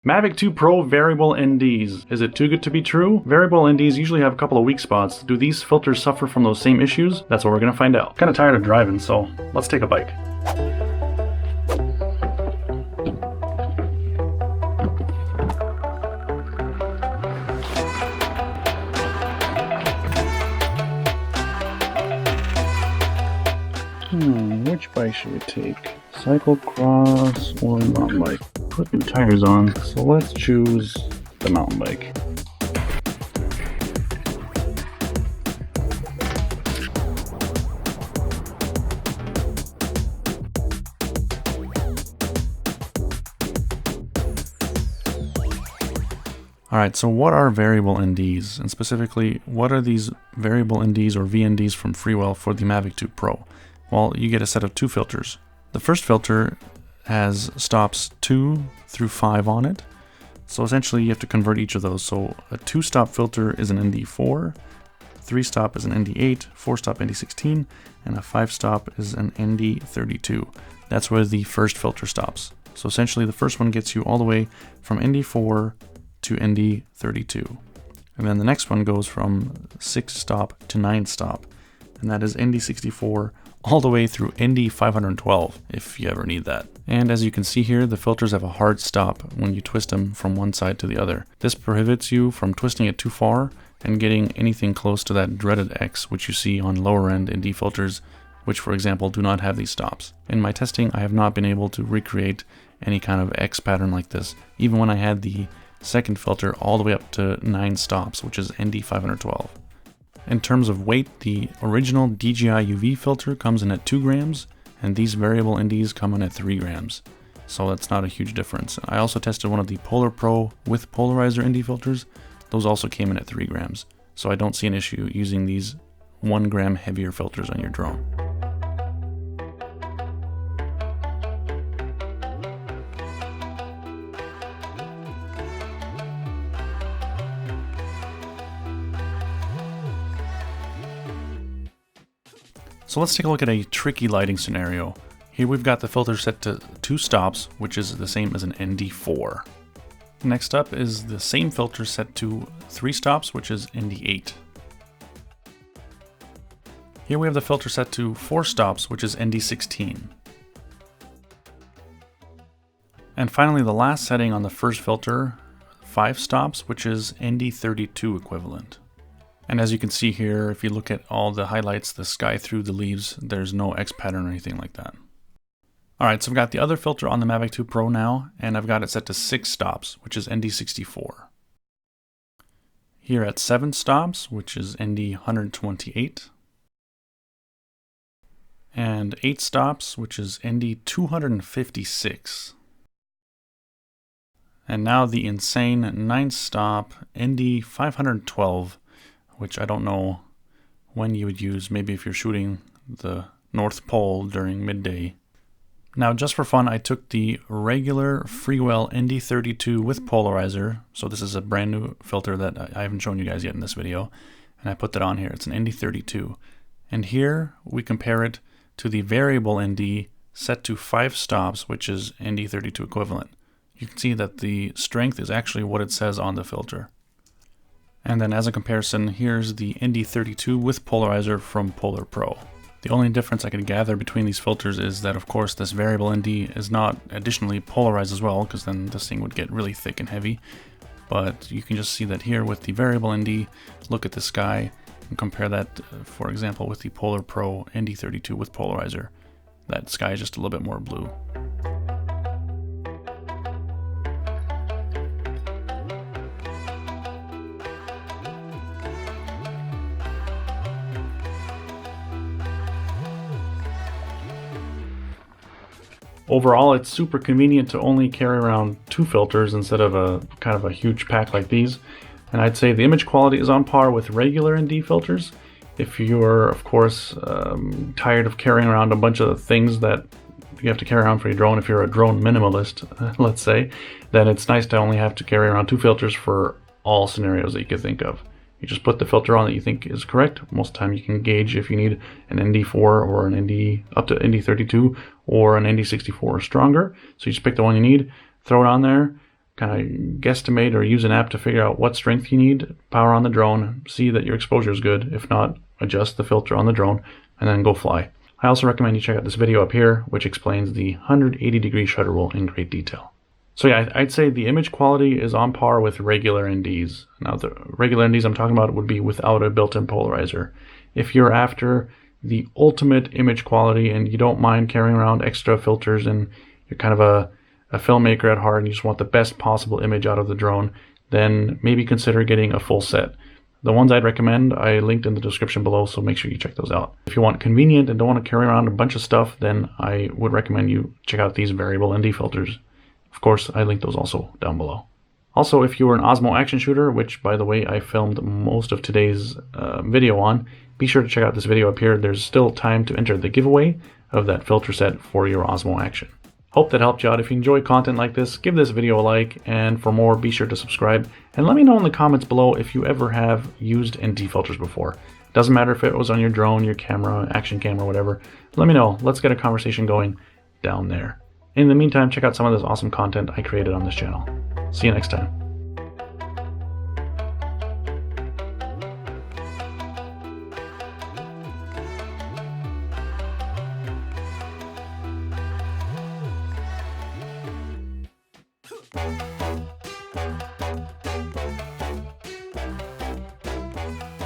Mavic 2 Pro variable NDs. Is it too good to be true? Variable NDs usually have a couple of weak spots. Do these filters suffer from those same issues? That's what we're gonna find out. Kinda tired of driving, so let's take a bike. Which bike should we take? Cyclocross or mountain bike? Put new tires on, so let's choose the mountain bike. Alright, so what are variable NDs? And specifically, what are these variable NDs or VNDs from Freewell for the Mavic 2 Pro? Well, you get a set of two filters. The first filter has stops 2 through 5 on it. So essentially you have to convert each of those. So a 2-stop filter is an ND4, 3-stop is an ND8, 4-stop ND16, and a 5-stop is an ND32. That's where the first filter stops. So essentially the first one gets you all the way from ND4 to ND32. And then the next one goes from 6-stop to 9-stop. And that is ND64 all the way through ND512, if you ever need that. And as you can see here, the filters have a hard stop when you twist them from one side to the other. This prohibits you from twisting it too far and getting anything close to that dreaded X, which you see on lower end ND filters, which for example do not have these stops. In my testing, I have not been able to recreate any kind of X pattern like this, even when I had the second filter all the way up to 9 stops, which is ND512. In terms of weight, the original DJI UV filter comes in at 2 grams, and these variable NDs come in at 3 grams. So that's not a huge difference. I also tested one of the Polar Pro with polarizer ND filters. Those also came in at 3 grams. So I don't see an issue using these 1 gram heavier filters on your drone. So let's take a look at a tricky lighting scenario. Here we've got the filter set to 2 stops, which is the same as an ND4. Next up is the same filter set to 3 stops, which is ND8. Here we have the filter set to 4 stops, which is ND16. And finally, the last setting on the first filter, 5 stops, which is ND32 equivalent. And as you can see here, if you look at all the highlights, the sky through the leaves, there's no X pattern or anything like that. Alright, so I've got the other filter on the Mavic 2 Pro now, and I've got it set to 6 stops, which is ND64. Here at 7 stops, which is ND128. And 8 stops, which is ND256. And now the insane 9 stop ND512, which I don't know when you would use, maybe if you're shooting the North Pole during midday. Now just for fun, I took the regular Freewell ND32 with polarizer, so this is a brand new filter that I haven't shown you guys yet in this video, and I put that on here. It's an ND32. And here we compare it to the variable ND set to 5 stops, which is ND32 equivalent. You can see that the strength is actually what it says on the filter. And then as a comparison, here's the ND32 with polarizer from Polar Pro. The only difference I could gather between these filters is that of course this variable ND is not additionally polarized as well, because then this thing would get really thick and heavy. But you can just see that here with the variable ND, look at the sky and compare that, for example, with the Polar Pro ND32 with polarizer. That sky is just a little bit more blue. Overall, it's super convenient to only carry around 2 filters instead of a kind of a huge pack like these. And I'd say the image quality is on par with regular ND filters. If you're, of course, tired of carrying around a bunch of things that you have to carry around for your drone, if you're a drone minimalist, let's say, then it's nice to only have to carry around 2 filters for all scenarios that you could think of. You just put the filter on that you think is correct. Most of the time you can gauge if you need an ND4 or an ND up to ND32 or an ND64 or stronger. So you just pick the one you need, throw it on there, kind of guesstimate or use an app to figure out what strength you need, power on the drone, see that your exposure is good. If not, adjust the filter on the drone and then go fly. I also recommend you check out this video up here, which explains the 180-degree shutter rule in great detail. So yeah, I'd say the image quality is on par with regular NDs. Now the regular NDs I'm talking about would be without a built-in polarizer. If you're after the ultimate image quality and you don't mind carrying around extra filters and you're kind of a filmmaker at heart and you just want the best possible image out of the drone, then maybe consider getting a full set. The ones I'd recommend, I linked in the description below, so make sure you check those out. If you want convenient and don't want to carry around a bunch of stuff, then I would recommend you check out these variable ND filters. Of course, I linked those also down below. Also, if you are an Osmo action shooter, which by the way I filmed most of today's video on, be sure to check out this video up here. There's still time to enter the giveaway of that filter set for your Osmo action. Hope that helped you out. If you enjoy content like this, give this video a like, and for more, be sure to subscribe. And let me know in the comments below if you ever have used ND filters before. Doesn't matter if it was on your drone, your camera, action camera, whatever. Let me know. Let's get a conversation going down there. In the meantime, check out some of this awesome content I created on this channel. See you next time.